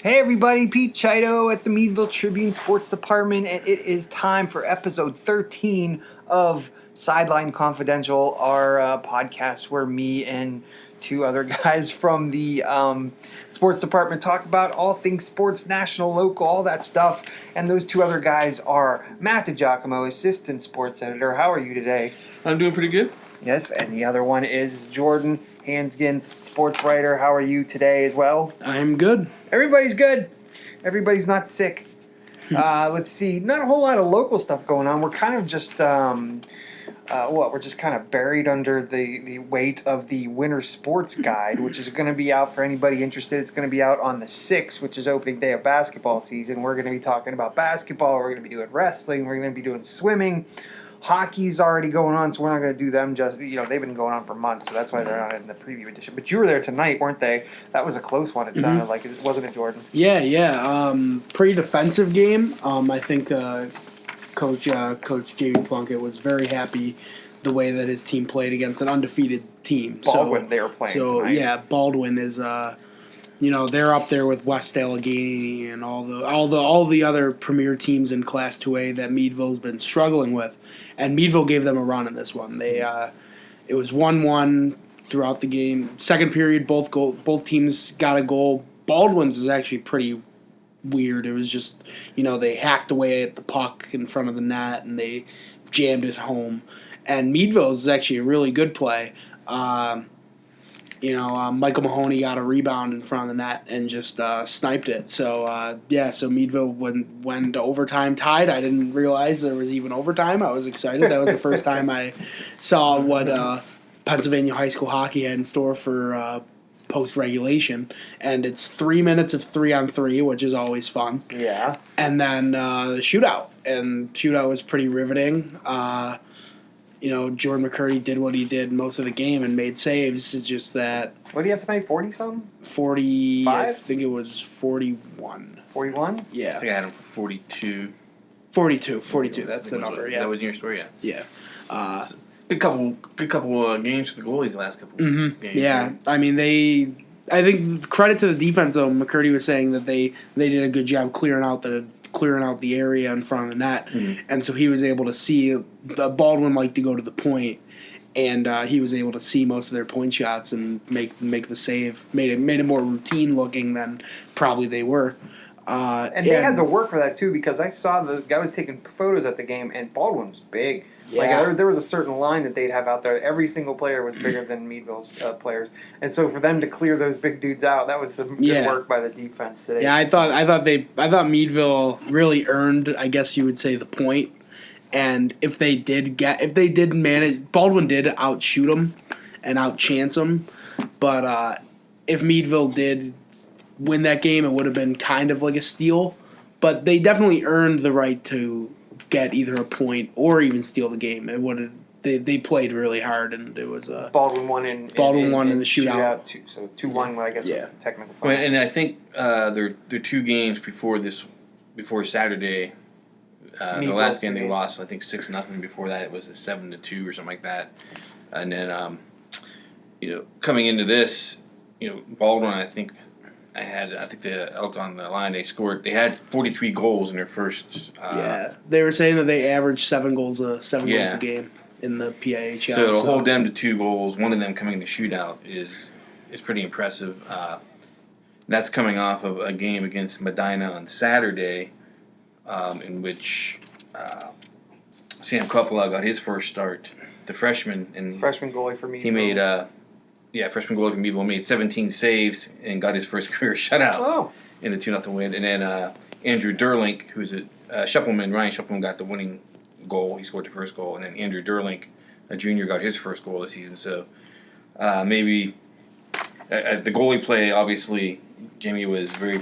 Hey everybody, Pete Chito at the Meadville Tribune Sports Department, and it is time for episode 13 of Sideline Confidential, our podcast where me and two other guys from the sports department talk about all things sports, national, local, all that stuff. And those two other guys are Matt DiGiacomo, assistant sports editor. How are you today? I'm doing pretty good. Yes, and the other one is Jordan Hansgen, sports writer. How are you today as well? I'm good. Everybody's good. Everybody's not sick. Let's see. Not a whole lot of local stuff going on. We're kind of just, we're just kind of buried under the weight of the Winter Sports Guide, which is going to be out for anybody interested. It's going to be out on the 6th, which is opening day of basketball season. We're going to be talking about basketball. We're going to be doing wrestling. We're going to be doing swimming. Hockey's already going on, so we're not going to do them. Just they've been going on for months, so that's why they're not in the preview edition. But you were there tonight, weren't they? That was a close one. It sounded like, wasn't it, Jordan? Yeah. Pretty defensive game. I think Coach Jamie Plunkett was very happy the way that his team played against an undefeated team. Baldwin, they were playing tonight. Yeah, Baldwin is. They're up there with West Allegheny and all the other premier teams in Class 2A that Meadville's been struggling with, and Meadville gave them a run in this one. It was 1-1 throughout the game. Second period, both teams got a goal. Baldwin's was actually pretty weird. It was just they hacked away at the puck in front of the net and they jammed it home. And Meadville's was actually a really good play. Michael Mahoney got a rebound in front of the net and just sniped it. So Meadville went to overtime tied. I didn't realize there was even overtime. I was excited. That was the first time I saw what Pennsylvania high school hockey had in store for post-regulation. And it's 3 minutes of 3-on-3, which is always fun. Yeah. And then the shootout. And shootout was pretty riveting. Jordan McCurdy did what he did most of the game and made saves. It's just that. What do you have tonight? 40-something? 40. I 5? think it was 41. 41? Yeah. I think I had him for 42. 42. That's the number. Yeah. That was in your story. Yeah. Good couple games for the goalies the last couple games. Yeah. Right? I mean, I think credit to the defense though. McCurdy was saying that they did a good job clearing out the area in front of the net, and so he was able to see the Baldwin liked to go to the point, and he was able to see most of their point shots and make the save. Made it more routine looking than probably they were. And they had to work for that too, because I saw the guy was taking photos at the game, and Baldwin was big. Yeah. Like there was a certain line that they'd have out there. Every single player was bigger than Meadville's players, and so for them to clear those big dudes out, that was some good work by the defense today. Yeah, I thought Meadville really earned, I guess you would say, the point. And if they did manage, Baldwin did outshoot them and outchance them, but if Meadville did win that game, it would have been kind of like a steal. But they definitely earned the right to get either a point or even steal the game. It would have. They played really hard, and it was Baldwin won in the shootout. So 2-1, I guess was the technical final. Well, and I think their two games before Saturday. The last game they lost, I think 6-0. Before that, it was a 7-2 or something like that. And then, coming into this, Baldwin, I think the Elk on the line. They had 43 goals in their first. They were saying that they averaged 7 goals a game in the PIHL. So to hold them to 2 goals, one of them coming in the shootout is pretty impressive. That's coming off of a game against Medina on Saturday, in which Sam Coppola got his first start. The freshman goalie for Meadville. He made freshman goalie for Meadville made 17 saves and got his first career shutout in the 2-0 win. And then Andrew Derlink, who's Ryan Shuppelman got the winning goal. He scored the first goal. And then Andrew Derlink, a junior, got his first goal this season. So maybe the goalie play, obviously, Jamie was very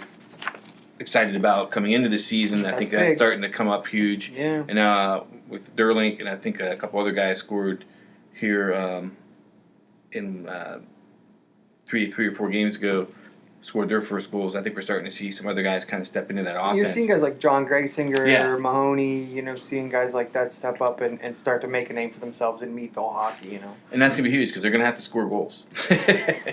excited about coming into the season. I think that's starting to come up huge. Yeah. And with Derlink, and I think a couple other guys scored here in 3 or 4 games ago. scored their first goals. I think we're starting to see some other guys kind of step into that offense. You're seeing guys like John Graysinger, Yeah. Mahoney, seeing guys like that step up and start to make a name for themselves in Meadville hockey, And that's going to be huge because they're going to have to score goals.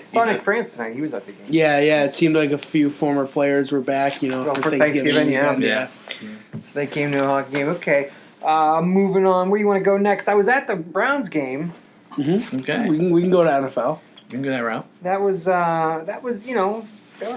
Saw Nick France tonight. He was at the game. Yeah, it seemed like a few former players were back, for Thanksgiving, weekend. So they came to a hockey game. Okay, moving on. Where do you want to go next? I was at the Browns game. Mm-hmm. Okay. We can go to NFL. You can go that route. That was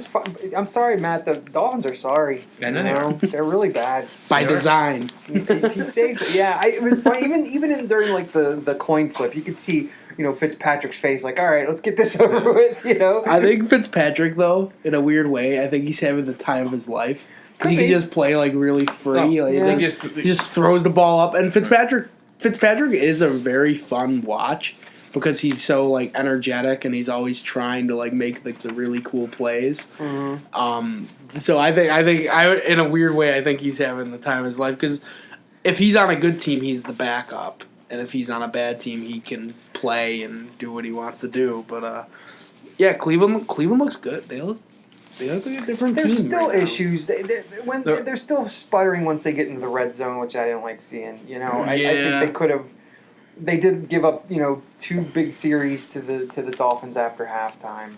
fun. I'm sorry, Matt. The Dolphins are sorry. I know they are. They're really bad. By design. If you say so, yeah. It was funny. Even during like the coin flip, you could see Fitzpatrick's face. Like, all right, let's get this over with. I think Fitzpatrick, though, in a weird way, I think he's having the time of his life because he can just play like really free. He just throws the ball up, and Fitzpatrick is a very fun watch. Because he's so like energetic and he's always trying to like make like the really cool plays. Mm-hmm. So I think in a weird way I think he's having the time of his life because if he's on a good team he's the backup and if he's on a bad team he can play and do what he wants to do. But Cleveland looks good. They look like a different team. There's still right issues. They're still sputtering once they get into the red zone, which I didn't like seeing. I think they could have. They did give up, 2 big series to the Dolphins after halftime.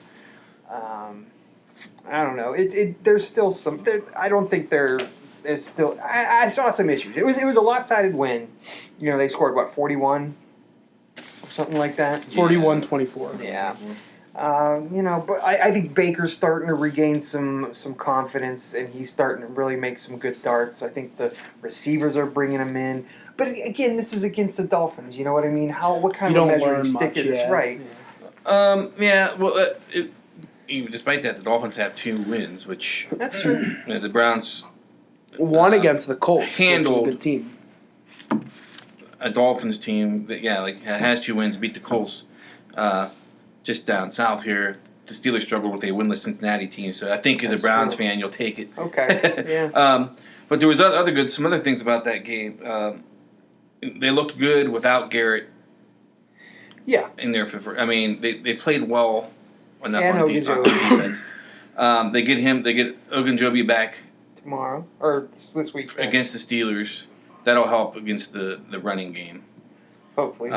I don't know. There's still some. I don't think there's still. I saw some issues. It was a lopsided win. They scored 41, or something like that. 41-24. Yeah. But I think Baker's starting to regain some confidence, and he's starting to really make some good darts. I think the receivers are bringing him in. But again, this is against the Dolphins. You know what I mean? What kind of measuring stick is this? Right. Despite that, the Dolphins have 2 wins, which that's true. The Browns won against the Colts. Handled which is a good team. A Dolphins team that has 2 wins, beat the Colts. Just down south here, the Steelers struggled with a winless Cincinnati team. So I think as a Browns fan, you'll take it. Okay. Yeah. But there was some other things about that game. They looked good without Garrett. Yeah. In there they played well enough and on defense. They get Ogunjobi back tomorrow or this week against the Steelers. That'll help against the running game. Hopefully.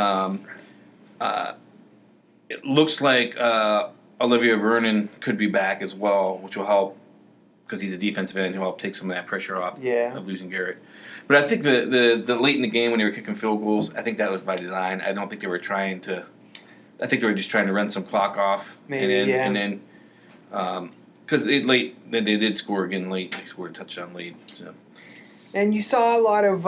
It looks like Olivia Vernon could be back as well, which will help because he's a defensive end. He'll help take some of that pressure off of losing Garrett. But I think the late in the game when they were kicking field goals, I think that was by design. I don't think they were trying to. I think they were just trying to run some clock off. Maybe, and then because they did score again late. They scored a touchdown late. So. And you saw a lot of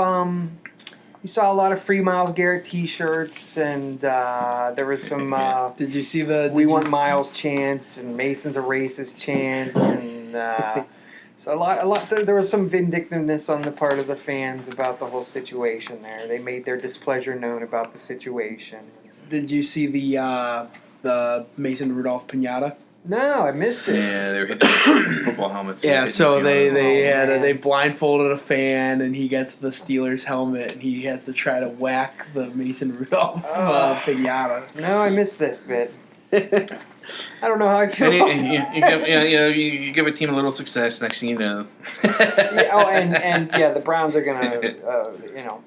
free Myles Garrett T-shirts, and there was some. Did you see the? We want Miles chants, and Mason's a racist chants, and so a lot. There was some vindictiveness on the part of the fans about the whole situation. There, they made their displeasure known about the situation. Did you see the Mason Rudolph piñata? No, I missed it. Yeah, they were hitting those football helmets. Yeah, so they blindfolded a fan, and he gets the Steelers helmet, and he has to try to whack the Mason Rudolph piñata. No, I missed this bit. I don't know how I feel. You give a team a little success. Next thing you know. The Browns are gonna,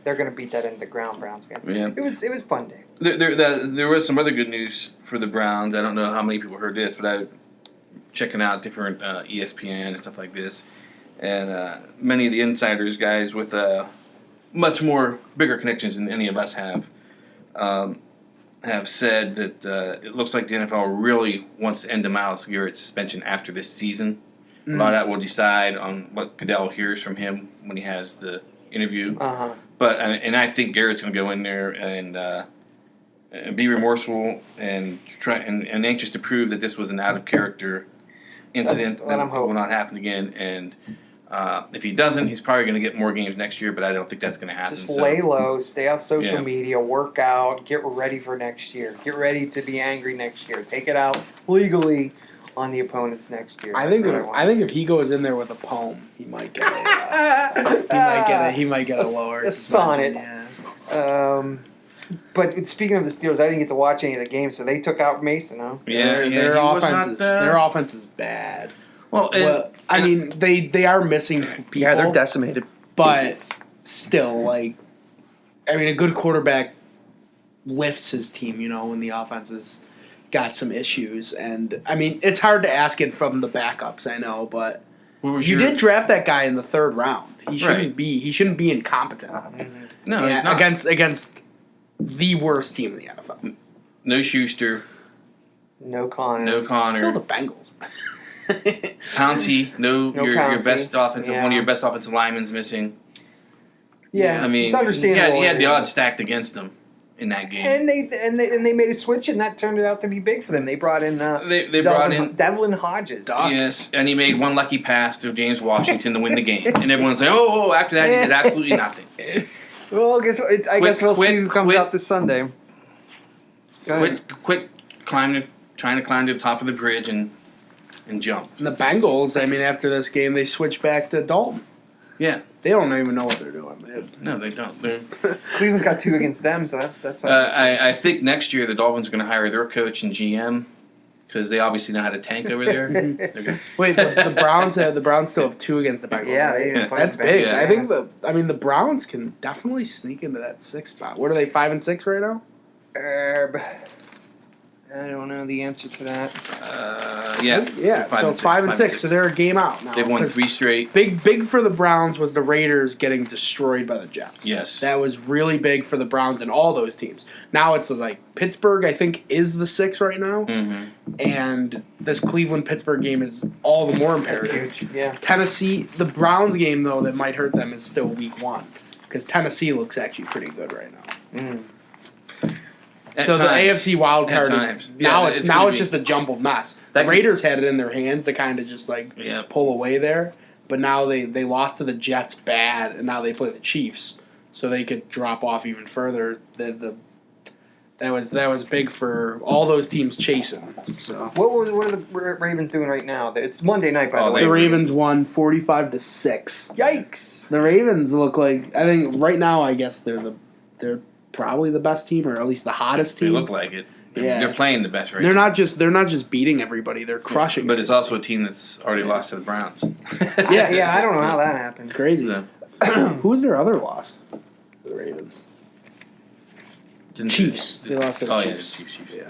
they're gonna beat that into the ground. Browns game. Yeah. It was fun day. There was some other good news for the Browns. I don't know how many people heard this, but I checking out different ESPN and stuff like this, and many of the insiders, guys with much more bigger connections than any of us have said that it looks like the NFL really wants to end the Myles Garrett suspension after this season. Mm-hmm. A lot of that will decide on what Goodell hears from him when he has the interview. Uh-huh. But I think Garrett's going to go in there and be remorseful and try and anxious to prove that this was an out of character incident that will not happen again. And if he doesn't, he's probably going to get more games next year. But I don't think that's going to happen. Just lay low, stay off social media, work out, get ready for next year. Get ready to be angry next year. Take it out legally on the opponents next year. I think if he goes in there with a poem, he might get a lower. A sonnet. Yeah. But speaking of the Steelers, I didn't get to watch any of the games, so they took out Mason, huh? Their offense is bad. Well, I mean, they are missing people. Yeah, they're decimated. But still, like, I mean, a good quarterback lifts his team, when the offense has got some issues. And, I mean, it's hard to ask it from the backups, I know, but you did draft that guy in the 3rd round. He shouldn't be incompetent. No, he's not. Against the worst team in the NFL. No Schuster. No Connor. Still the Bengals. Pouncey, your best offensive, yeah. one of your best offensive linemen's missing. Yeah, I mean, it's understandable. He had the odds stacked against him in that game, and they made a switch, and that turned out to be big for them. They brought in Devlin Hodges. Yes, and he made one lucky pass to James Washington to win the game, and everyone's like, "Oh!" After that, he did absolutely nothing. Well, I guess we'll see who comes out this Sunday. Quit trying to climb to the top of the bridge and jump. And the Bengals, I mean, after this game, they switched back to Dalton. Yeah. They don't even know what they're doing. No, they don't. Cleveland's got 2 against them, so that's. I think next year the Dolphins are going to hire their coach and GM because they obviously know how to tank over there. Wait, the Browns still have 2 against the Bengals. Yeah, right? That's big. Yeah. I think the Browns can definitely sneak into that 6th spot. What are they, 5-6 right now? I don't know the answer to that. Yeah. So 5-6. So they're a game out now. They've won 3 straight. Big for the Browns was the Raiders getting destroyed by the Jets. Yes, that was really big for the Browns and all those teams. Now it's like Pittsburgh, I think, is the 6 right now, and this Cleveland-Pittsburgh game is all the more imperative. That's huge. Yeah. Tennessee, the Browns game though that might hurt them is still Week 1 because Tennessee looks actually pretty good right now. So the AFC wild card is now it's just a jumbled mess. The Raiders had it in their hands to kind of just pull away there, but now they lost to the Jets bad, and now they play the Chiefs, so they could drop off even further. That was big for all those teams chasing. So what are the Ravens doing right now? It's Monday night, by the way. The Ravens won 45-6. Yikes! The Ravens look like, I think right now, I guess they're probably the best team, or at least the hottest team. They look like it. They're playing the best right now. They're not just beating everybody; they're crushing. But it's also a team that's already lost to the Browns. Yeah. I don't know how that happened. Crazy. Who's their other loss? The Ravens. Chiefs. They lost to the Chiefs. Chiefs. Yeah.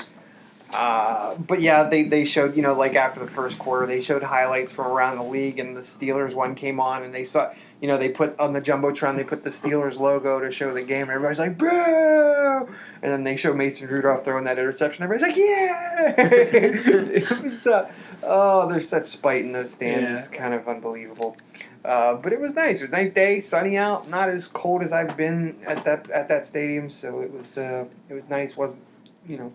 But yeah, they showed, after the first quarter, they showed highlights from around the league, and the Steelers one came on, and they saw, they put on the Jumbotron, they put the Steelers logo to show the game, and everybody's like, boo! And then they show Mason Rudolph throwing that interception, everybody's like, yeah! It was, there's such spite in those stands, It's kind of unbelievable. But it was nice. It was a nice day, sunny out, not as cold as I've been at that stadium, so it was nice. Wasn't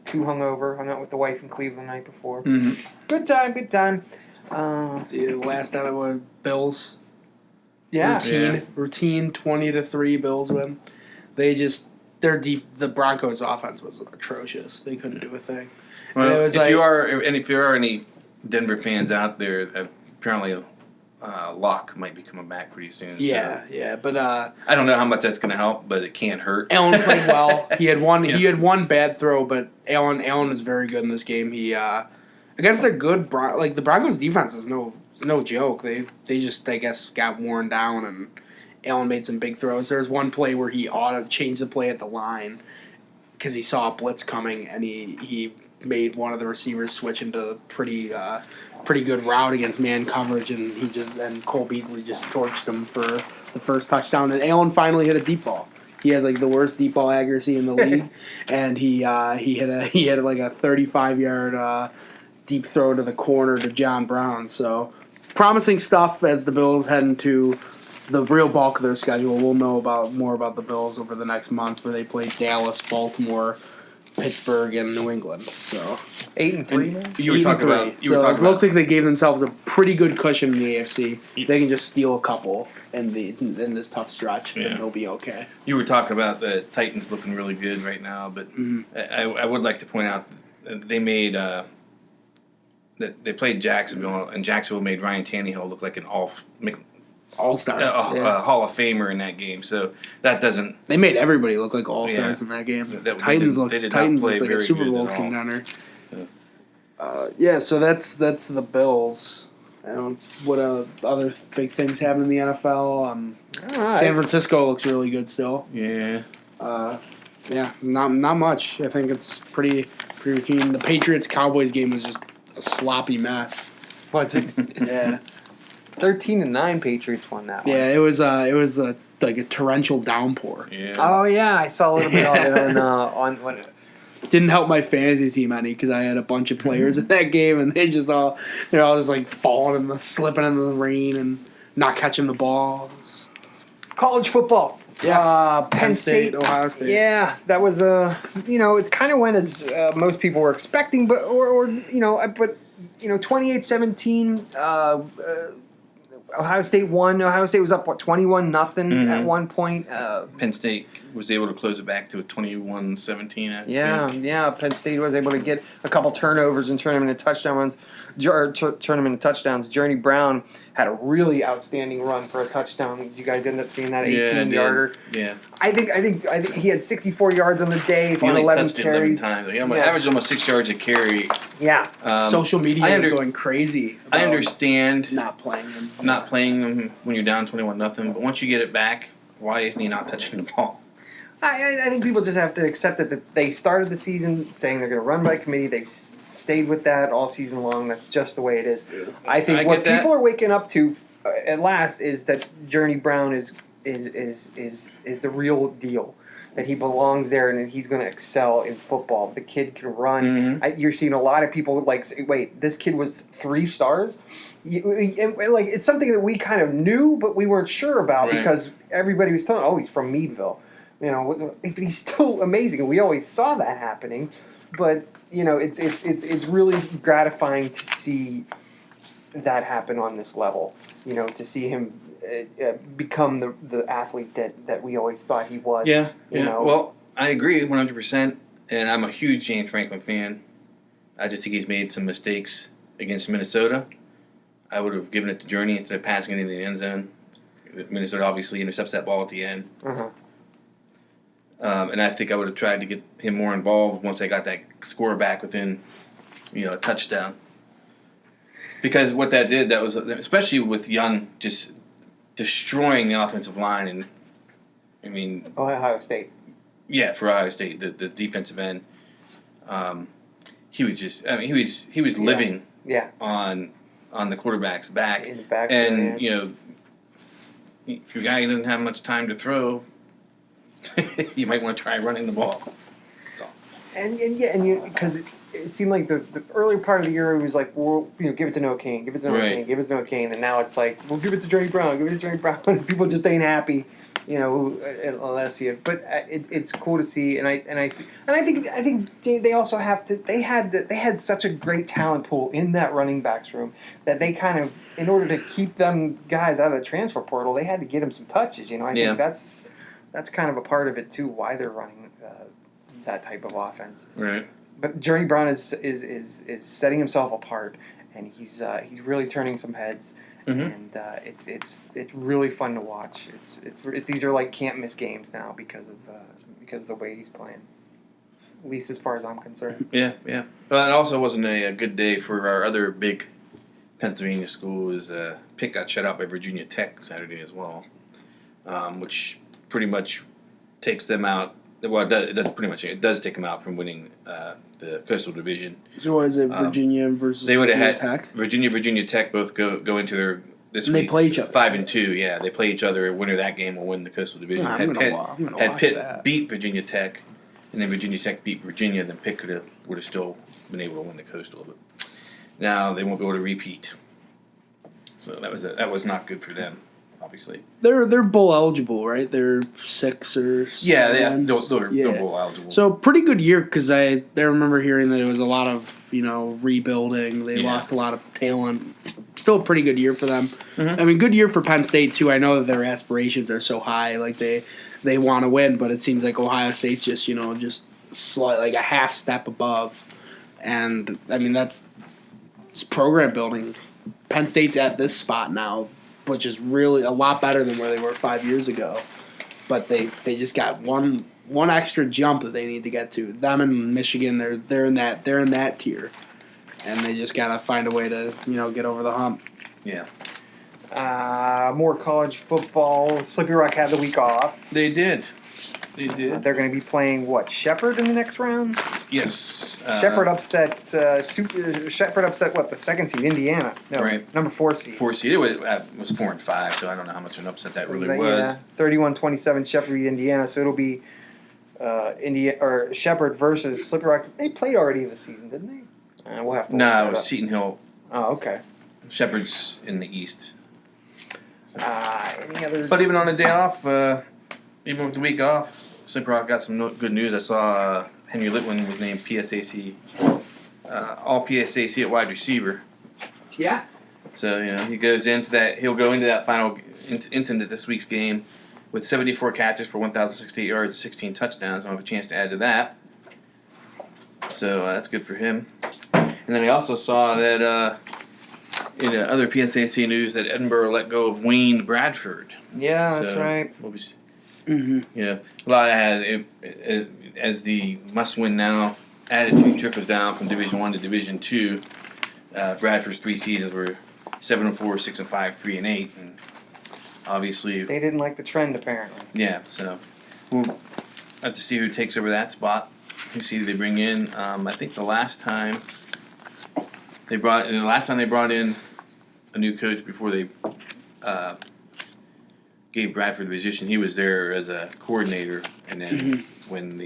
too hungover. Hung out with the wife in Cleveland the night before. Mm-hmm. Good time. The last out of Bills. Yeah. Routine 20-3 Bills win. The Broncos offense was atrocious. They couldn't do a thing. Well, if there are any Denver fans out there, apparently Locke might be coming back pretty soon. Yeah, but I don't know how much that's going to help, but it can't hurt. Allen played well. He had one bad throw, but Allen was very good in this game. He against a good the Broncos defense is no joke. They just, I guess, got worn down, and Allen made some big throws. There's one play where he changed the play at the line because he saw a blitz coming, and he made one of the receivers switch into pretty good route against man coverage, and Cole Beasley just torched him for the first touchdown. And Allen finally hit a deep ball. He has the worst deep ball accuracy in the league, and he had a 35-yard deep throw to the corner to John Brown. So promising stuff as the Bills head into the real bulk of their schedule. We'll know more about the Bills over the next month, where they play Dallas, Baltimore, Pittsburgh, and New England. So 8-3. It looks like they gave themselves a pretty good cushion in the AFC. They can just steal a couple in this tough stretch, and they'll be okay. You were talking about the Titans looking really good right now, but I would like to point out that they made that they played Jacksonville, and Jacksonville made Ryan Tannehill look like All-star. Hall of Famer in that game. So that doesn't. They made everybody look like all-stars in that game. Titans looked like a Super Bowl contender. So that's the Bills. What other big things happen in the NFL? San Francisco looks really good still. Yeah. Not much. I think it's pretty routine. The Patriots-Cowboys game was just a sloppy mess. What's it? Yeah. 13-9 Patriots won that one. Yeah, it was like a torrential downpour. Yeah. Oh yeah, I saw a little bit of it on when. Didn't help my fantasy team any because I had a bunch of players in that game and they're all just like falling slipping in the rain and not catching the balls. College football. Yeah. Penn State, Ohio State. Yeah, that was it kind of went as most people were expecting, but 28-17. Ohio State won. Ohio State was up 21-0 at one point. Penn State was able to close it back to a 21-17. Yeah. Penn State was able to get a couple turnovers and turn them into touchdowns. Journey Brown had a really outstanding run for a touchdown. You guys end up seeing that 18-yarder. Yeah. I think he had 64 yards on the day on 11 carries. 11 times. He averaged almost 6 yards a carry. Yeah. Social media is going crazy. I understand not playing him when you're down 21-0, but once you get it back, why isn't he not touching the ball? I think people just have to accept it that they started the season saying they're going to run by committee. They've stayed with that all season long. That's just the way it is. I think what people are waking up to at last is that Journey Brown is the real deal. That he belongs there and that he's going to excel in football. The kid can run. Mm-hmm. You're seeing a lot of people like say, "Wait, this kid was 3 stars." It's something that we kind of knew, but we weren't sure about because everybody was telling, "Oh, he's from Meadville." But he's still amazing. We always saw that happening, but it's really gratifying to see that happen on this level. To see him become the athlete that we always thought he was. Yeah. Well, I agree 100%, and I'm a huge James Franklin fan. I just think he's made some mistakes against Minnesota. I would have given it to Journey instead of passing it into the end zone. Minnesota obviously intercepts that ball at the end. And I think I would have tried to get him more involved once I got that score back within, a touchdown. Because what that did, that was, especially with Young just destroying the offensive line, and Ohio State. Yeah, for Ohio State, the defensive end. He was just, he was living on the quarterback's back. In the back, and if your guy doesn't have much time to throw, you might want to try running the ball. That's all. And because it seemed like the earlier part of the year it was like, well, give it to Noah Kane, give it to Noah Kane, give it to Noah Kane, and now it's like, well, give it to Journey Brown, give it to Journey Brown. People just ain't happy, unless you. But it's cool to see, and I think they also have to. They had such a great talent pool in that running backs room that they kind of, in order to keep them guys out of the transfer portal, they had to get them some touches. I think that's kind of a part of it too. Why they're running that type of offense. Right. But Journey Brown is setting himself apart, and he's really turning some heads, and it's really fun to watch. These are like can't miss games now because of the way he's playing. At least as far as I'm concerned. Yeah. Well, it also wasn't a good day for our other big Pennsylvania school. Pitt got shut out by Virginia Tech Saturday as well, which pretty much takes them out. Well, it does take them out from winning the Coastal Division. So what is it, Virginia versus they would have had Tech? Virginia Tech both go into their this and week. They play each other. 5-2, yeah. They play each other. Winner of that game will win the Coastal Division. I'm gonna Pitt that. beat Virginia Tech, and then Virginia Tech beat Virginia, then Pitt would have still been able to win the Coastal. But now they won't be able to repeat. So that was not good for them. Obviously, they're bowl eligible, right? They're 6 or 7. They're bowl eligible. So pretty good year because I remember hearing that it was a lot of rebuilding. They lost a lot of talent. Still a pretty good year for them. Mm-hmm. I mean, good year for Penn State too. I know that their aspirations are so high, like they want to win, but it seems like Ohio State's just like a half step above, and I mean it's program building. Penn State's at this spot now. which is really a lot better than where they were 5 years ago. But they just got one extra jump that they need to get to. Them and Michigan, they're in that tier, and they just gotta find a way to get over the hump. Yeah. More college football. Slippery Rock had the week off. They did. They're going to be playing Shepherd in the next round. Yes. Shepherd upset. Shepherd upset the second seed, Indiana. No, right. Number 4 seed. 4 seed. It was 4-5, so I don't know how much of an upset that really was. 31-27. Shepherd beat Indiana, so it'll be Shepherd versus Slippery Rock. They played already this season, didn't they? We'll have to. No, it was Seton Hill. Oh, okay. Shepherd's in the East. Any others? But even on a day off, even with the week off, Slippery Rock got some good news. I saw Henry Litwin was named PSAC, all PSAC at wide receiver. Yeah. So he goes into that. He'll go into that final into this week's game with 74 catches for 1,068 yards, 16 touchdowns. I'll have a chance to add to that. So that's good for him. And then I also saw that in other PSAC news that Edinburgh let go of Wayne Bradford. Yeah, that's right. We'll be, a lot of that as the must-win now attitude trickles down from Division I to Division II. Bradford's 3 seasons were 7-4, 6-5, 3-8, and obviously they didn't like the trend apparently. Yeah, so we'll have to see who takes over that spot. Who see who they bring in. I think the last time they brought in a new coach before they gave Bradford the position, he was there as a coordinator, and then when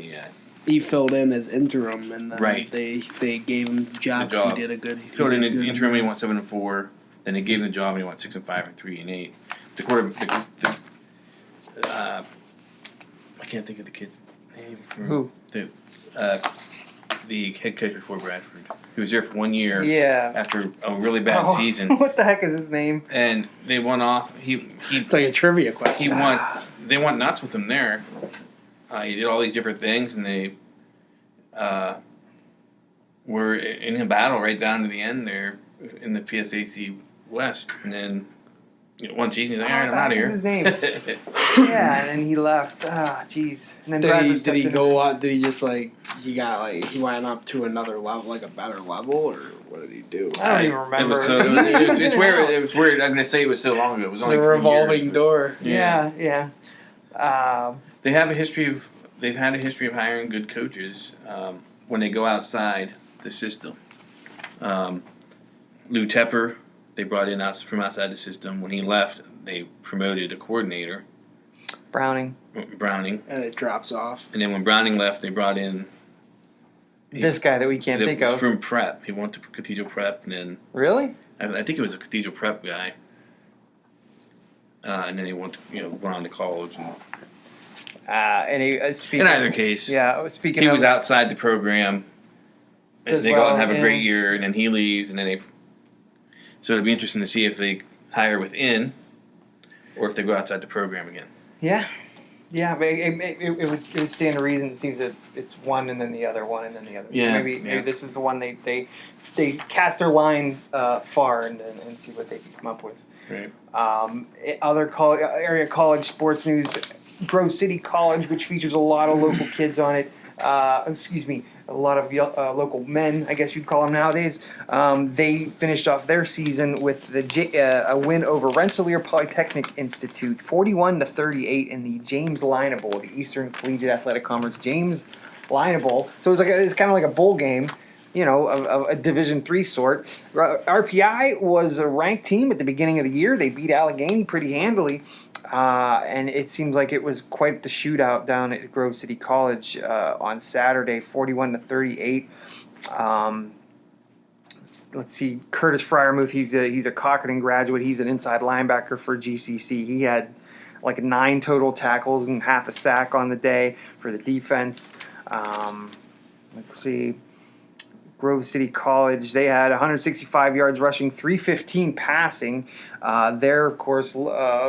he filled in as interim, and then they gave him the job. He did a good. He filled in interim. And he went 7-4. Then they gave him the job, and he went 6-5 and 3-8. I can't think of the kid's name. Who? The head coach before Bradford. He was there for 1 year. Yeah. After a really bad season. What the heck is his name? And they won off. It's like a trivia question. They went nuts with him there. He did all these different things, and they were in a battle right down to the end there in the PSAC West. And then one season, he's like, all right, I'm out of here. What's his name? Yeah, and then he left. Jeez. And then did he go on? Did he just he went up to another level, like a better level, or what did he do? I don't even remember. It's weird. I'm gonna say it was so long ago. It was only the revolving door. Yeah. They've had a history of hiring good coaches when they go outside the system. Lou Tepper, they brought in from outside the system. When he left, they promoted a coordinator. Browning. And it drops off. And then when Browning left, they brought in this guy that we can't think of. From Prep. He went to Cathedral Prep, and then really, I think it was a Cathedral Prep guy. And then he went on to college. And in either case, he was outside the program. And they go out and have a great year, and then he leaves, and then so it'd be interesting to see if they hire within, or if they go outside the program again. Yeah, but it would stand to reason. It seems it's one and then the other, one and then the other. Yeah, so maybe this is the one they cast their line far and see what they can come up with. Right. Other area college sports news: Grove City College, which features a lot of local kids on it. A lot of local men, I guess you'd call them nowadays. They finished off their season with a win over Rensselaer Polytechnic Institute, 41-38 in the James Lina Bowl, the Eastern Collegiate Athletic Conference James Lina Bowl. So it's kind of like a bowl game, of a Division III sort. RPI was a ranked team at the beginning of the year. They beat Allegheny pretty handily. And it seems like it was quite the shootout down at Grove City College on Saturday, 41-38. Let's see, Curtis Fryermuth, he's a Cochran graduate. He's an inside linebacker for GCC. He had 9 total tackles and half a sack on the day for the defense. Let's see. Grove City College, they had 165 yards rushing, 315 passing. They're, of course,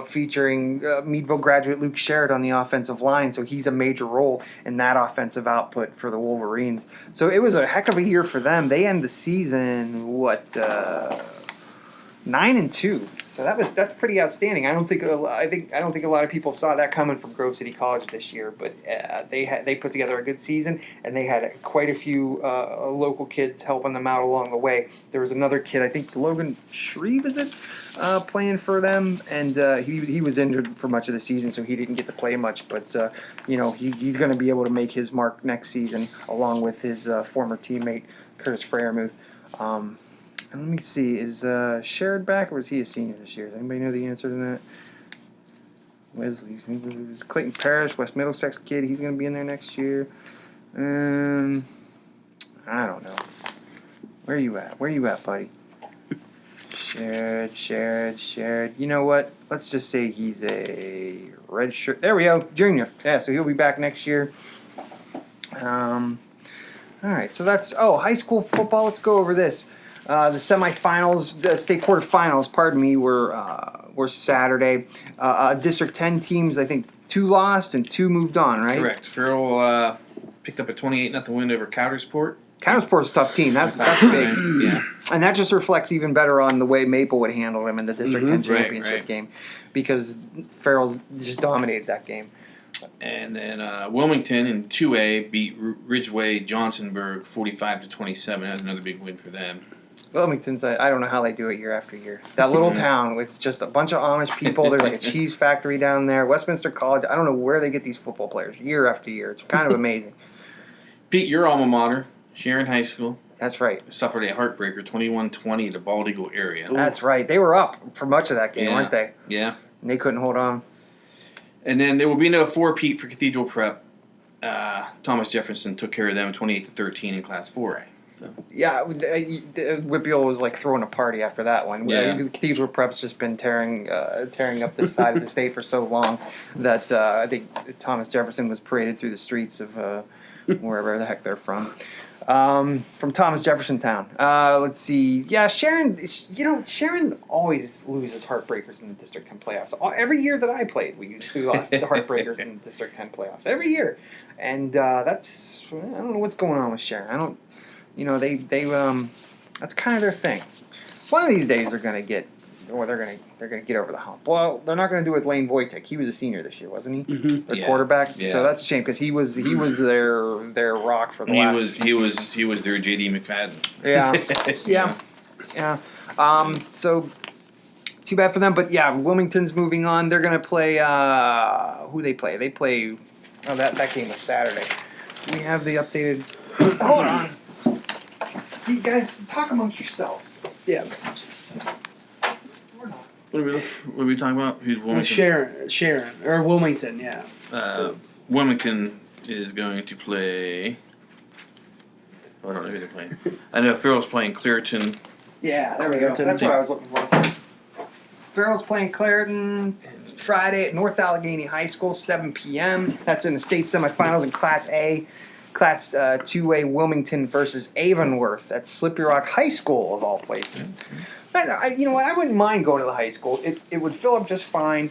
featuring Meadville graduate Luke Sherrod on the offensive line, so he's a major role in that offensive output for the Wolverines. So it was a heck of a year for them. They end the season, 9-2. So that's pretty outstanding. I don't think a lot of people saw that coming from Grove City College this year, but they put together a good season, and they had quite a few local kids helping them out along the way. There was another kid, I think Logan Shreve, is it, playing for them, and he was injured for much of the season, so he didn't get to play much. But he's going to be able to make his mark next season, along with his former teammate Curtis Freyermuth. And let me see, is Sherrod back, or was he a senior this year? Does anybody know the answer to that? Wesley, Clayton Parrish, West Middlesex kid, he's going to be in there next year. I don't know. Where you at, buddy? Sherrod. You know what? Let's just say he's a red shirt. There we go, junior. Yeah, so he'll be back next year. All right, so that's high school football. Let's go over this. The semifinals, the state quarterfinals, were Saturday. District 10 teams, I think 2 lost and 2 moved on, right? Correct. Farrell picked up a 28-0 win over Coudersport. Coudersport's a tough team. That's big. Yeah. And that just reflects even better on the way Maple would handle them in the District 10 championship game, because Farrell's just dominated that game. And then Wilmington in 2A beat Ridgeway Johnsonburg 45-27. That was another big win for them. Wilmington's, I don't know how they do it year after year. That little town with just a bunch of Amish people. There's like a cheese factory down there. Westminster College, I don't know where they get these football players year after year. It's kind of amazing. Pete, your alma mater, Sharon High School. That's right. Suffered a heartbreaker, 21-20 to Bald Eagle area. That's right. They were up for much of that game, weren't they? Yeah. And they couldn't hold on. And then there will be no 4-peat for Cathedral Prep. Thomas Jefferson took care of them 28-13 in Class 4A. So. Yeah, Whitfield was like throwing a party after that one. Yeah. Cathedral Prep's just been tearing up this side of the state for so long that I think Thomas Jefferson was paraded through the streets of wherever the heck they're from. From Thomas Jefferson Town. Let's see. Yeah, Sharon always loses heartbreakers in the District 10 playoffs. Every year that I played, we lost the heartbreakers in the District 10 playoffs. Every year. And I don't know what's going on with Sharon. That's kind of their thing. One of these days they're going to get over the hump. Well, they're not going to do it with Lane Wojtek. He was a senior this year, wasn't he? Mm-hmm. The quarterback. Yeah. So that's a shame, because he was their rock for the last. He was their J.D. McFadden. Yeah. So too bad for them, but yeah, Wilmington's moving on. They're going to play. Who they play? They play. Oh, that game was Saturday. We have the updated. Hold on. You guys talk amongst yourselves. Yeah. What are we talking about? Who's Wilmington? Sharon or Wilmington, yeah. Wilmington is going to play. I don't know who they're playing. I know Farrell's playing Clareton. Yeah, there we go. That's what I was looking for. Farrell's playing Clareton Friday at North Allegheny High School, 7 p.m. That's in the state semifinals in Class A. Class 2A, Wilmington versus Avonworth at Slippery Rock High School, of all places. But you know what? I wouldn't mind going to the high school. It would fill up just fine,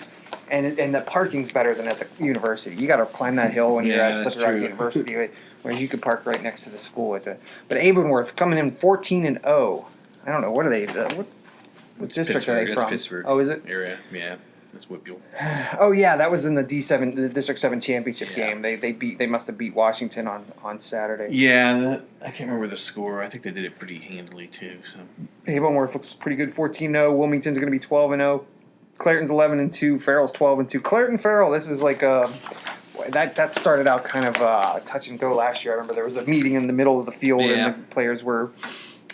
and the parking's better than at the university. You got to climb that hill when you're at Slippery Rock University, whereas you could park right next to the school. But Avonworth coming in 14-0. I don't know, what are they? What district are they from? Pittsburgh. Oh, is it? Area, yeah. That's Whitfield. Oh yeah, that was in the the District 7 championship game. They must have beat Washington on Saturday. Yeah, I can't remember the score. I think they did it pretty handily too. So Avonworth looks pretty good, 14-0. Wilmington's going to be 12-0. Clareton's 11-2. Farrell's 12-2. Clareton Farrell. This is like that started out kind of touch and go last year. I remember there was a meeting in the middle of the field and the players were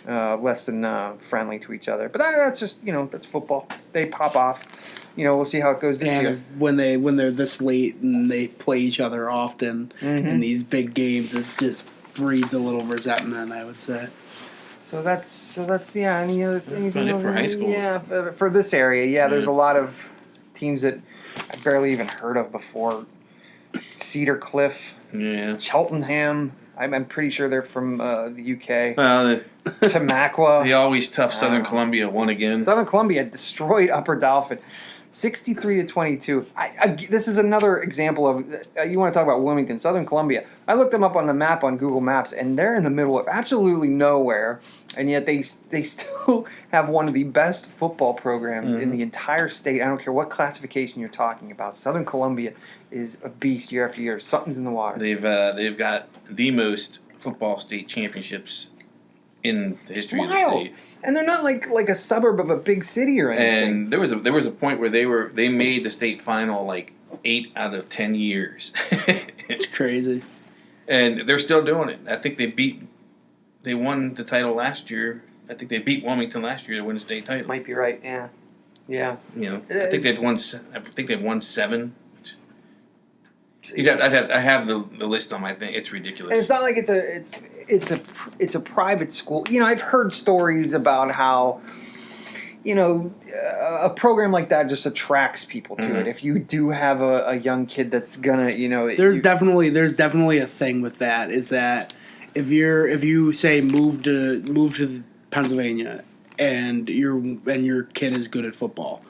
less than friendly to each other. But that's just that's football. They pop off. We'll see how it goes this year. When they're this late and they play each other often in these big games, it just breeds a little resentment, I would say. So that's Any other anything for high school? Yeah, for this area, yeah. There's a lot of teams that I barely even heard of before. Cedar Cliff Yeah. Cheltenham. I'm pretty sure they're from the UK. Well, Tamaqua. the always tough Southern Columbia won again. Southern Columbia destroyed Upper Dauphin, 63-22. This is another example of you want to talk about Wilmington, Southern Columbia. I looked them up on the map on Google Maps, and they're in the middle of absolutely nowhere, and yet they still have one of the best football programs in the entire state. I don't care what classification you're talking about. Southern Columbia is a beast year after year. Something's in the water. They've got the most football state championships in the history of the state, and they're not like a suburb of a big city or anything. And there was a point where they made the state final like 8 out of 10 years. It's crazy, and they're still doing it. I think they won the title last year. I think they beat Wilmington last year to win the state title. Might be right. Yeah. You know, I think they've won 7. I have the list on my thing. It's ridiculous. And it's not like it's a private school. You know, I've heard stories about how, you know, a program like that just attracts people to it. If you do have a young kid that's gonna, you know, there's definitely a thing with that. Is that if you say move to Pennsylvania and your kid is good at football,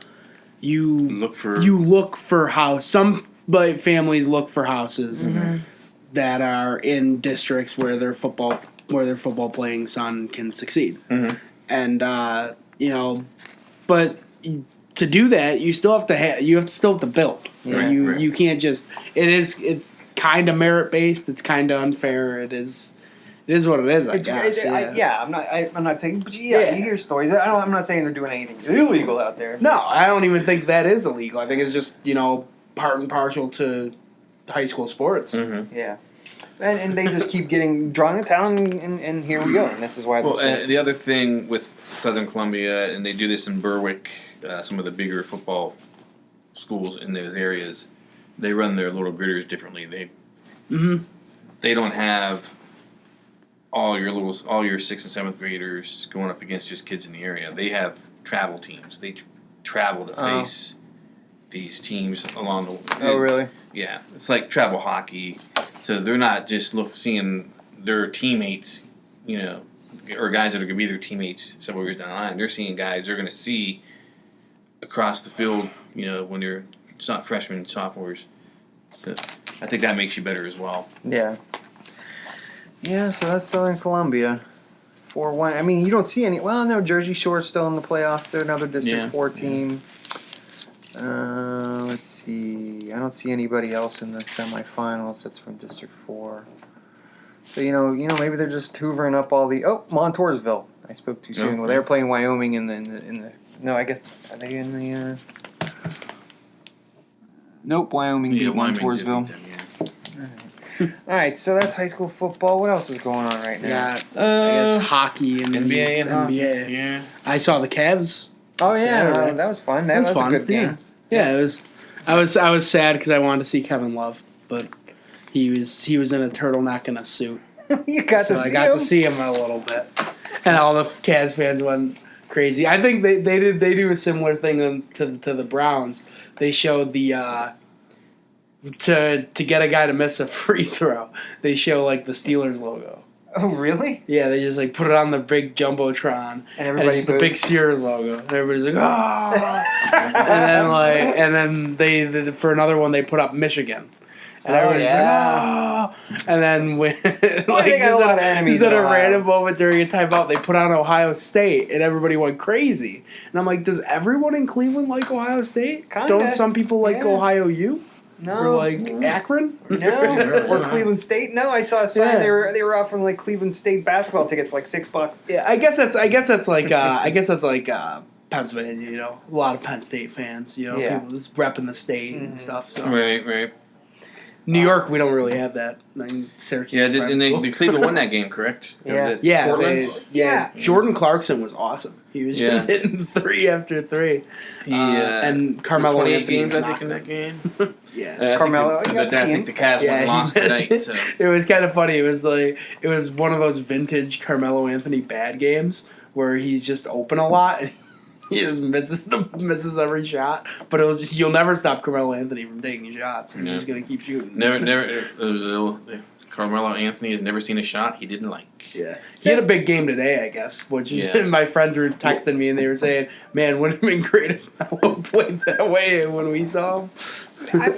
you look for house. But families look for houses that are in districts where their football playing son can succeed, and you know, but to do that, you still have to build. Yeah, you can't just. It's kind of merit based. It's kind of unfair. It is what it is. I guess. I'm not saying, but you hear stories. I'm not saying they're doing anything illegal out there. No, I don't even think that is illegal. I think it's just, you know, part and parcel to high school sports. Yeah. And they just keep getting drawn to town, and here we go. And this is why. Well, the other thing with Southern Columbia, and they do this in Berwick, some of the bigger football schools in those areas, they run their little gritters differently. They don't have all your 6th and 7th graders going up against just kids in the area. They have travel teams. They travel to face these teams along the way. Oh, really? Yeah. It's like travel hockey. So they're not just seeing their teammates, you know, or guys that are going to be their teammates several years down the line. They're seeing guys they're going to see across the field, you know, when they're freshmen, sophomores. So I think that makes you better as well. Yeah. Yeah, so that's Southern Columbia. 4-1. I mean, you don't see any. Well, no, Jersey Shore's still in the playoffs. They're another District 4 team. Let's see. I don't see anybody else in the semifinals that's from District 4. So, you know, maybe they're just hoovering up all the. Oh, Montoursville. I spoke too soon. Well, they were playing Wyoming in the. No, I guess are they in the? Nope, Wyoming beat Montoursville. All right, so that's high school football. What else is going on right now? Yeah, I guess hockey and NBA and NBA. Hockey. Yeah, I saw the Cavs. Oh yeah, that was fun. That was fun. A good game. Yeah, it was. I was sad because I wanted to see Kevin Love, but he was in a turtleneck and a suit. You got to see him. I got to see him a little bit, and all the Cavs fans went crazy. I think they do a similar thing to the Browns. They showed the. To get a guy to miss a free throw, they show like the Steelers logo. Oh really? Yeah, they just like put it on the big jumbotron, and it's just the big Sears logo, and everybody's like, "Oh!" and then they for another one they put up Michigan, and everybody's like, "Oh!" And then when they got a lot of enemies instead of a random moment during a timeout, they put on Ohio State, and everybody went crazy. And I'm like, does everyone in Cleveland like Ohio State? Kinda. Don't some people like Ohio U? No. Or like Akron? No. Or Cleveland State? No, I saw a sign they were offering like Cleveland State basketball tickets for like $6. Yeah, I guess that's like Pennsylvania, you know. A lot of Penn State fans, you know, people just repping the state and stuff. So. Right. New York, we don't really have that. Syracuse. Yeah, the Cleveland won that game, correct? Yeah. Jordan Clarkson was awesome. He was just hitting 3 after 3. And Carmelo 28 Anthony games, I think, in that game. Carmelo. I think the Cavs won lost tonight. So. It was kind of funny. It was one of those vintage Carmelo Anthony bad games where he's just open a lot. And He just misses every shot. But it was just you'll never stop Carmelo Anthony from taking shots. He's just gonna keep shooting. Never. Carmelo Anthony has never seen a shot he didn't like. Yeah, he had a big game today, I guess. Which is, my friends were texting me and they were saying, "Man, wouldn't it have been great if Melo played that way when we saw him." As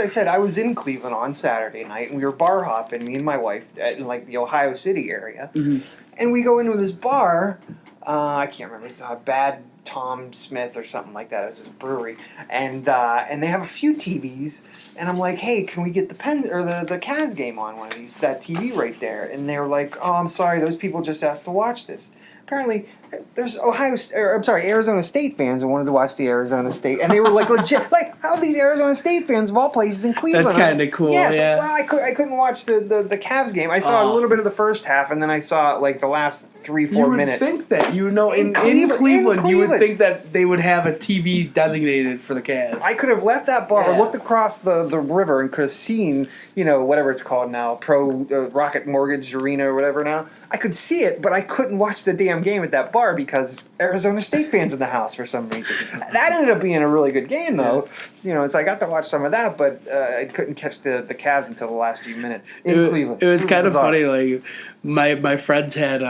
I said, I was in Cleveland on Saturday night, and we were bar hopping, me and my wife, in like the Ohio City area, and we go into this bar. I can't remember. It's Bad Tom Smith or something like that. It was this brewery, and they have a few TVs. And I'm like, hey, can we get the Cavs game on one of these? That TV right there. And they were like, oh, I'm sorry, those people just asked to watch this. Apparently, there's Arizona State fans who wanted to watch the Arizona State, and they were like legit. Like, how are these Arizona State fans of all places in Cleveland? That's kind of cool. Yeah. So, I couldn't watch the Cavs game. I saw a little bit of the first half, and then I saw like the last 3-4 minutes. You would think that in Cleveland, you would think that they would have a TV designated for the Cavs. I could have left that bar, looked across the river, and could have seen whatever it's called now, Rocket Mortgage Arena or whatever now. I could see it, but I couldn't watch the damn game at that bar because Arizona State fans in the house for some reason. That ended up being a really good game, though. So I got to watch some of that, but I couldn't catch the Cavs until the last few minutes in Cleveland. It was kind of funny. Like my friends had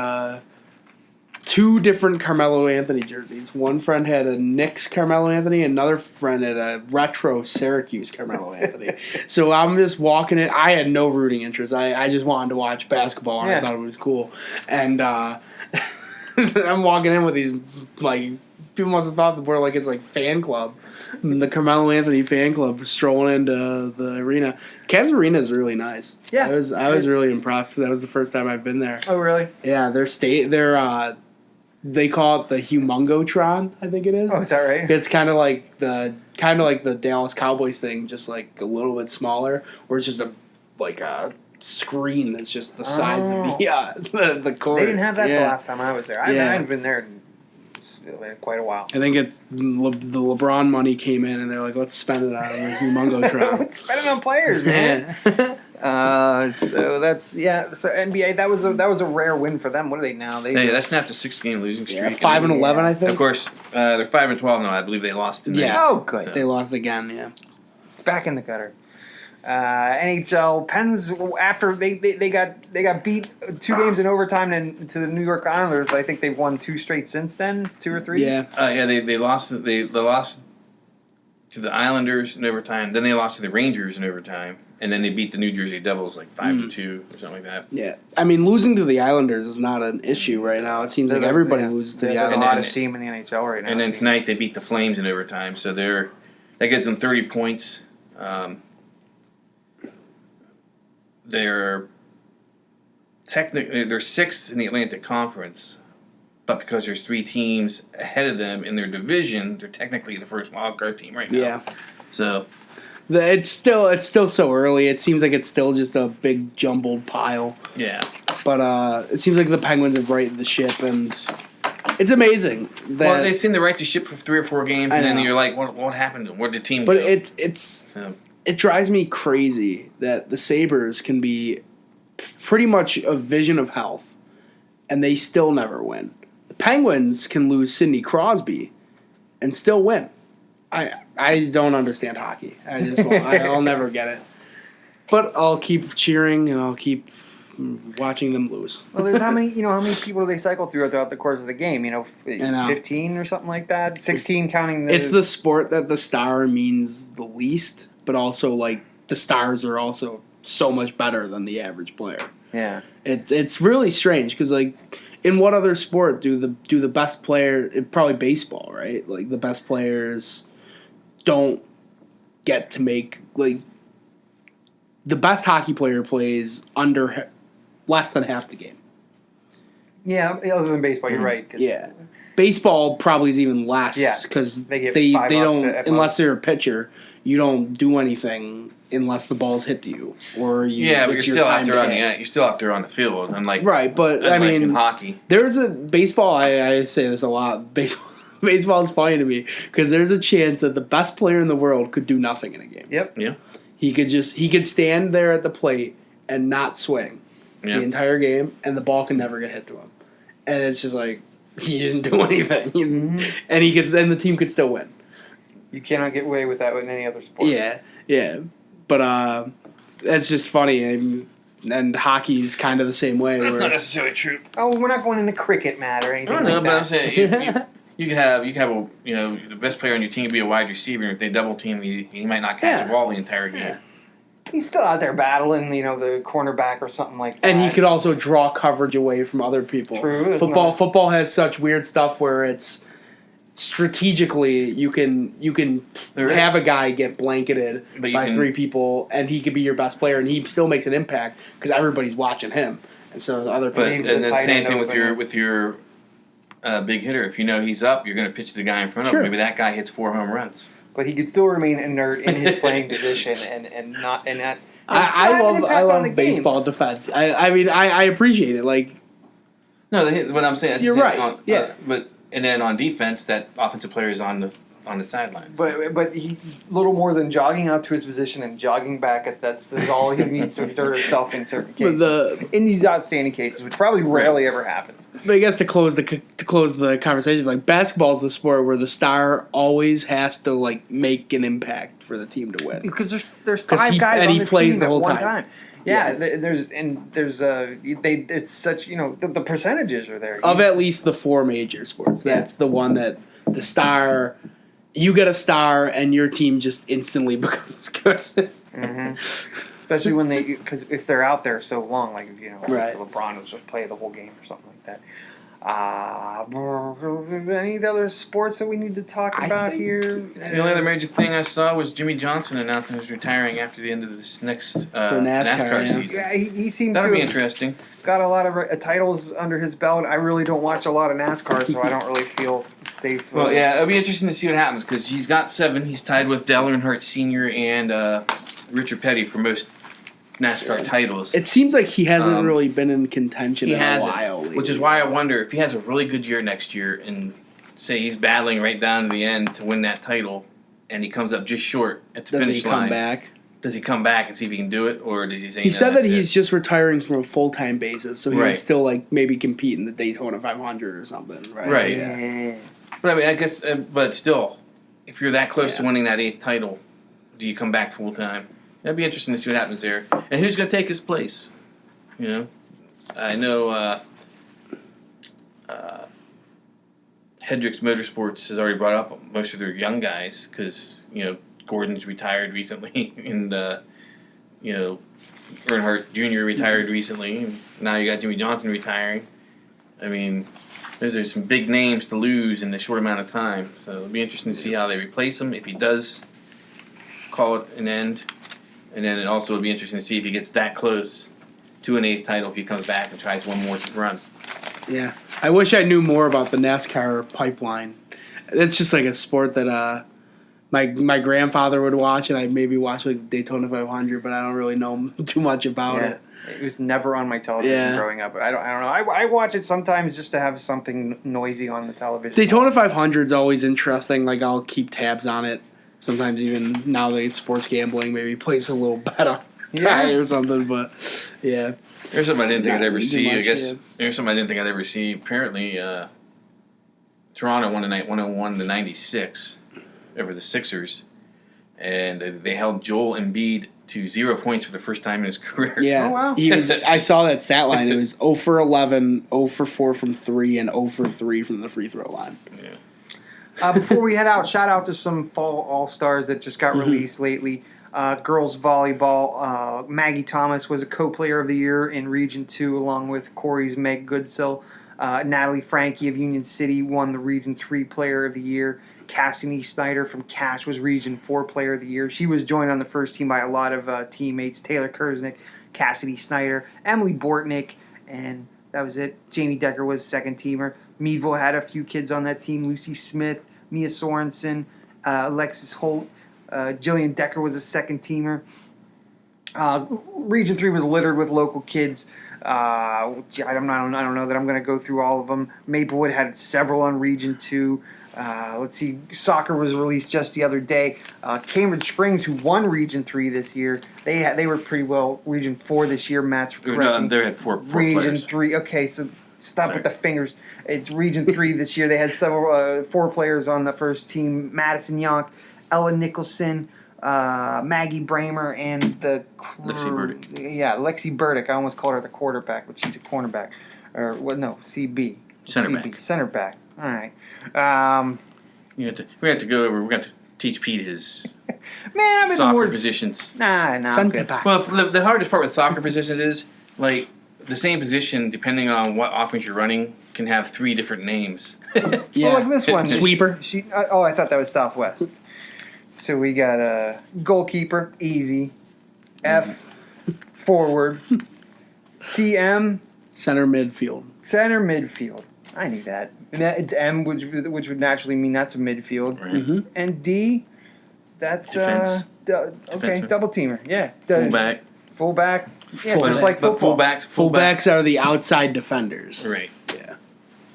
2 different Carmelo Anthony jerseys. One friend had a Knicks Carmelo Anthony, another friend had a retro Syracuse Carmelo Anthony. So I'm just walking in. I had no rooting interest. I just wanted to watch basketball, and I thought it was cool. And I'm walking in with these, like, people must have thought that we're like, it's like fan club. The Carmelo Anthony fan club strolling into the arena. Cavs Arena is really nice. Yeah. I was really impressed. That was the first time I've been there. Oh, really? Yeah, they call it the Humongotron, I think it is. Oh, is that right? It's kind of like the Dallas Cowboys thing, just like a little bit smaller, where it's just a screen that's just the size of the court. They didn't have that the last time I was there. I haven't been there in quite a while. I think it's the LeBron money came in, and they're like, let's spend it on the Humongotron. Let's spend it on players, man. So that's So NBA, that was a rare win for them. What are they now? That snapped a 6-game losing streak. 5-11, I think. Of course, they're 5-12 now. I believe they lost tonight. Yeah. Oh, good. So. They lost again. Yeah. Back in the gutter. NHL Pens after they got beat 2 games in overtime to the New York Islanders. I think they've won 2 straight since then, 2 or 3. Yeah. They lost to the Islanders in overtime. Then they lost to the Rangers in overtime, and then they beat the New Jersey Devils like 5-2 or something like that. Yeah, I mean losing to the Islanders is not an issue right now. It seems like everybody loses to the Islanders. They're the hottest team in the NHL right now. And then tonight they beat the Flames in overtime, so that gets them 30 points. They're 6th in the Atlantic Conference, but because there's 3 teams ahead of them in their division, they're technically the first wildcard team right now. Yeah. So it's still so early. It seems like it's still just a big jumbled pile. Yeah. But it seems like the Penguins have righted the ship, and it's amazing. That they seem to right the ship for 3 or 4 games, and then you're like, what happened to them? Where'd the team go? But it drives me crazy that the Sabres can be pretty much a vision of health, and they still never win. The Penguins can lose Sidney Crosby and still win. I don't understand hockey. I just won't. I'll never get it. But I'll keep cheering and I'll keep watching them lose. Well, there's how many people do they cycle throughout the course of the game? 15 or something like that. 16 counting the. It's the sport that the star means the least, but also like the stars are also so much better than the average player. Yeah, it's really strange because like in what other sport do the best player? Probably baseball, right? Like the best players don't get to make like the best hockey player plays under less than half the game. Yeah, other than baseball, you're right. Yeah, baseball probably is even less. Yeah, because they don't unless they're a pitcher. You don't do anything unless the ball's hit to you, or you. Yeah, but you're still out there on the field, unlike right. But I mean, in hockey, there's a baseball. I say this a lot. Baseball is funny to me because there's a chance that the best player in the world could do nothing in a game. Yep. Yeah. He could stand there at the plate and not swing the entire game, and the ball can never get hit to him. And it's just like he didn't do anything, and the team could still win. You cannot get away with that in any other sport. Yeah, but that's just funny, and hockey's kind of the same way. That's not necessarily true. Oh, we're not going into cricket, Matt, or anything. I don't know, like but that. I'm saying you could have the best player on your team could be a wide receiver, and if they double team, he might not catch the ball the entire game. Yeah. He's still out there battling, the cornerback or something like that. And he could also draw coverage away from other people. True. Football has such weird stuff where it's strategically you can have a guy get blanketed by three people, and he could be your best player, and he still makes an impact because everybody's watching him, and so the other people. And then same thing with your big hitter. If you know he's up, you're going to pitch the guy in front of him. Maybe that guy hits 4 home runs. But he could still remain inert in his playing position and not. I love baseball defense. I appreciate it. Like, no, what I'm saying. You're right. And then on defense, that offensive player is on the sidelines. But he little more than jogging out to his position and jogging back. That's all he needs to exert himself in certain cases. In these outstanding cases, which probably rarely ever happens. But I guess to close the conversation, like basketball is the sport where the star always has to make an impact for the team to win. Because there's 5 guys on the team at one time. Yeah, there's it's such the percentages are there of at least the 4 major sports. That's the one that the star. You get a star, and your team just instantly becomes good. Especially when because if they're out there so long, like right. LeBron was just play the whole game or something like that. Any other sports that we need to talk about here? The only other major thing I saw was Jimmy Johnson announcing he's retiring after the end of this next NASCAR season. Yeah, he seems that'll be interesting. Got a lot of titles under his belt. I really don't watch a lot of NASCAR, so I don't really feel safe. Well, yeah, it'll be interesting to see what happens because he's got 7. He's tied with Dale Earnhardt Sr. and Richard Petty for most NASCAR titles. It seems like he hasn't really been in contention in a while. Which is why I wonder if he has a really good year next year and say he's battling right down to the end to win that title and he comes up just short at the finish line. Does he come back? Does he come back and see if he can do it, or does he say? He said that he's just retiring from a full-time basis, so he would still maybe compete in the Daytona 500 or something, right? Right. Yeah. But I mean, I guess, but still, if you're that close to winning that 8th title, do you come back full time? That'd be interesting to see what happens there, and who's going to take his place. I know Hendricks Motorsports has already brought up most of their young guys because Gordon's retired recently, and Earnhardt Jr. retired recently. And now you got Jimmy Johnson retiring. I mean, those are some big names to lose in a short amount of time. So it'll be interesting to see how they replace him if he does call it an end. And then it also will be interesting to see if he gets that close to an 8th title if he comes back and tries one more run. Yeah, I wish I knew more about the NASCAR pipeline. It's just like a sport that my grandfather would watch, and I'd maybe watch Daytona 500, but I don't really know too much about it. It was never on my television growing up. I don't know. I watch it sometimes just to have something noisy on the television. Daytona 500 is always interesting. I'll keep tabs on it. Sometimes even now that it's sports gambling, maybe place a little bet on or something. But yeah, there's something I didn't think I'd ever see. There's something I didn't think I'd ever see. Apparently, Toronto won tonight 101-96 over the Sixers, and they held Joel Embiid to 0 points for the first time in his career. Yeah, oh, wow. I saw that stat line. It was 0 for 11, 0 for 4 from 3, and 0 for 3 from the free throw line. Yeah. Before we head out, shout out to some fall All-Stars that just got released lately. Girls volleyball, Maggie Thomas was a co-player of the year in Region 2 along with Corey's Meg Goodsill. Natalie Frankie of Union City won the Region 3 Player of the Year. Cassidy Snyder from Cash was Region 4 Player of the Year. She was joined on the first team by a lot of teammates. Taylor Kersnick, Cassidy Snyder, Emily Bortnick, and that was it. Jamie Decker was second teamer. Meadville had a few kids on that team. Lucy Smith, Mia Sorensen, Alexis Holt. Jillian Decker was a second teamer. Region 3 was littered with local kids. I don't know that I'm going to go through all of them. Maplewood had several on Region 2. Let's see. Soccer was released just the other day. Cambridge Springs, who won Region 3 this year, they were pretty well Region 4 this year. Matt's correct. No, they had four Region players. 3. Okay, so Stop with the fingers. It's Region 3 this year. They had 4 players on the first team. Madison Yonk, Ella Nicholson, Maggie Bramer, and the... Lexi Burdick. Yeah, Lexi Burdick. I almost called her the quarterback, but she's a cornerback. Or, what? No, CB. Center CB. back. Center back. All right. We have to go over. We got to teach Pete his Man, I'm soccer positions. Nah, I'm Center good. back. Well, the hardest part with soccer positions is like the same position, depending on what offense you're running, can have 3 different names. Yeah. Well, like this one. Sweeper. I thought that was Southwest. So we got a goalkeeper, easy. F, forward. CM, Center midfield. center midfield. I knew that. And it's M, which would naturally mean that's a midfield. Right. Mm-hmm. And D, that's Defense. okay, Defenseman. double teamer. Yeah, Fullback. Fullback. Yeah, Fullback. just like But football. Fullbacks are the outside defenders. Right. Yeah.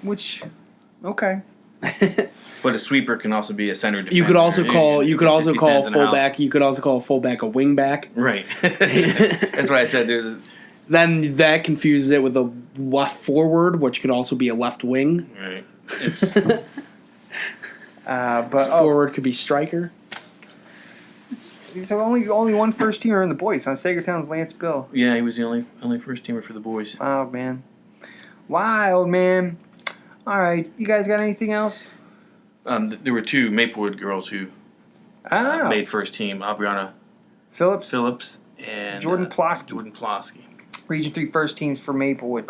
Which, okay. But a sweeper can also be a center defender. You could also call. It You could just also call depends on how- fullback. You could also call a fullback a wingback. Right. That's what I said. Then that confuses it with a left forward, which could also be a left wing. Right. It's But Forward could be striker. so only one first teamer in the boys on Sagertown's Lance Bill. yeah. He was the only first teamer for the boys. Wild man. Wild man. All right, you guys got anything else? There were 2 Maplewood girls who made first team: Aubriana Phillips, and Jordan Plosky. Jordan Plosky. Region 3 first teams for Maplewood.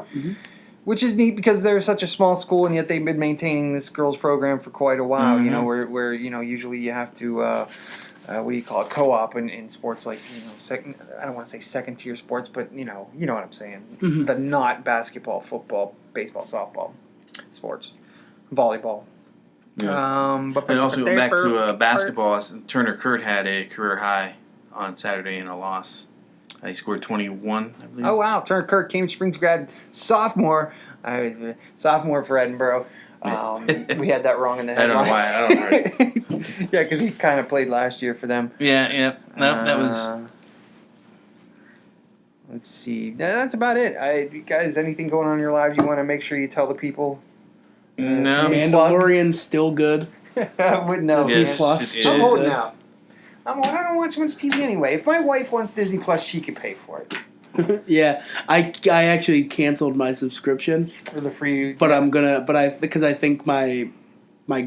Which is neat because they're such a small school, and yet they've been maintaining this girls program for quite a while. You know, where usually you have to what do you call it, co-op in sports like second. I don't want to say second tier sports, but you know what I'm saying. The not basketball, football, baseball, softball sports, volleyball. Yeah. But And also back to basketball. Turner Kurt had a career high on Saturday in a loss. He scored 21, I believe. Oh wow, Turner Kirk, Cambridge Springs grad, sophomore for Edinburgh. We had that wrong in the I don't headline. know why. I don't know. Right. Yeah, because he kind of played last year for them. Yeah. No, that was. Let's see. That's about it. You guys, anything going on in your lives you want to make sure you tell the people? No. Mandalorian's still good. I wouldn't know. Disney Yes, Plus. it I'm is. holding out. I don't watch much TV anyway. If my wife wants Disney Plus, she can pay for it. Yeah, I actually canceled my subscription, For the free. but because I think my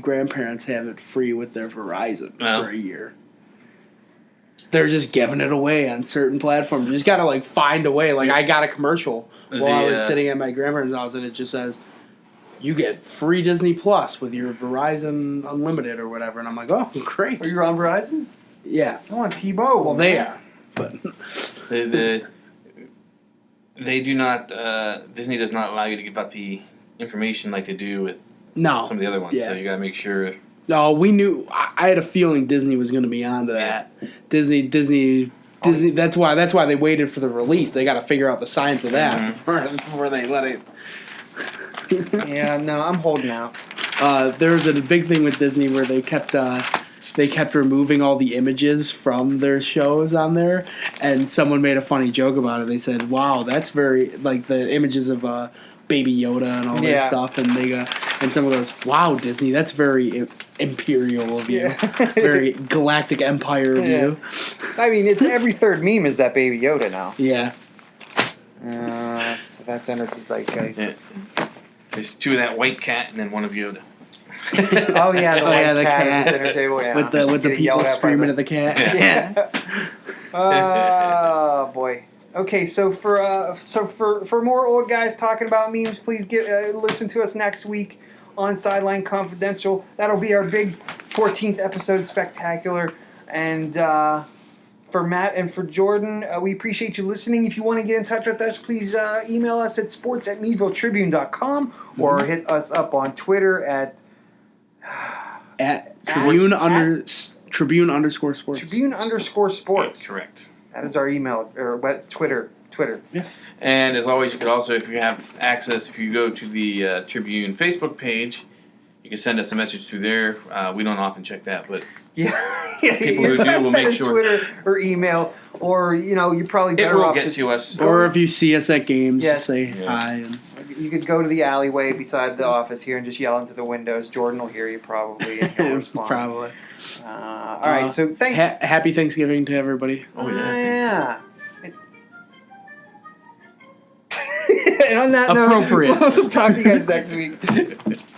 grandparents have it free with their Verizon for a year. They're just giving it away on certain platforms. You just gotta find a way. I got a commercial while I was sitting at my grandparents' house, and it just says, "You get free Disney Plus with your Verizon Unlimited or whatever." And I'm like, "Oh, great!" Are you on Verizon? Yeah. I want T-Mobile. Well, they are, but They do not. Disney does not allow you to give out the information like they do with no. some of the other ones. Yeah. So you gotta make sure. No, we knew. I had a feeling Disney was going to be onto that. Disney. That's why they waited for the release. They got to figure out the science of that before they let it. Yeah, no, I'm holding out. There was a big thing with Disney where they kept removing all the images from their shows on there, and someone made a funny joke about it. They said, "Wow, that's very the images of Baby Yoda and all that stuff," and someone goes, "Wow, Disney, that's very imperial of you, Yeah. very galactic empire of you." I mean, it's every third meme is that Baby Yoda now. Yeah. So that's entered the zeitgeist. Yeah. There's 2 of that white cat and then 1 of Yoda. Oh yeah, the white the cat at cat. the dinner table. Yeah, With the Getting people yelled at by screaming the- at the cat. Yeah. Oh boy. Okay, so for more old guys talking about memes, please listen to us next week on Sideline Confidential. That'll be our big 14th episode spectacular. And for Matt and for Jordan, we appreciate you listening. If you want to get in touch with us, please email us at sports@meadvilletribune.com or hit us up on Twitter at Tribune_sports. Tribune_sports. Correct. That is our email or Twitter. Yeah. And as always, you could also, if you have access, if you go to the Tribune Facebook page, you can send us a message through there. We don't often check that, but Yeah, People who do will make sure. Twitter or email, or you're probably it better will off get just to us. Or if you see us at games, Yes. just say Yeah. hi. And maybe You could go to the alleyway beside the office here and just yell into the windows. Jordan will hear you probably and he'll respond. Probably. All right, so thanks. Happy Thanksgiving to everybody. Oh, Yeah. And on that Appropriate. note, we'll talk to you guys next week.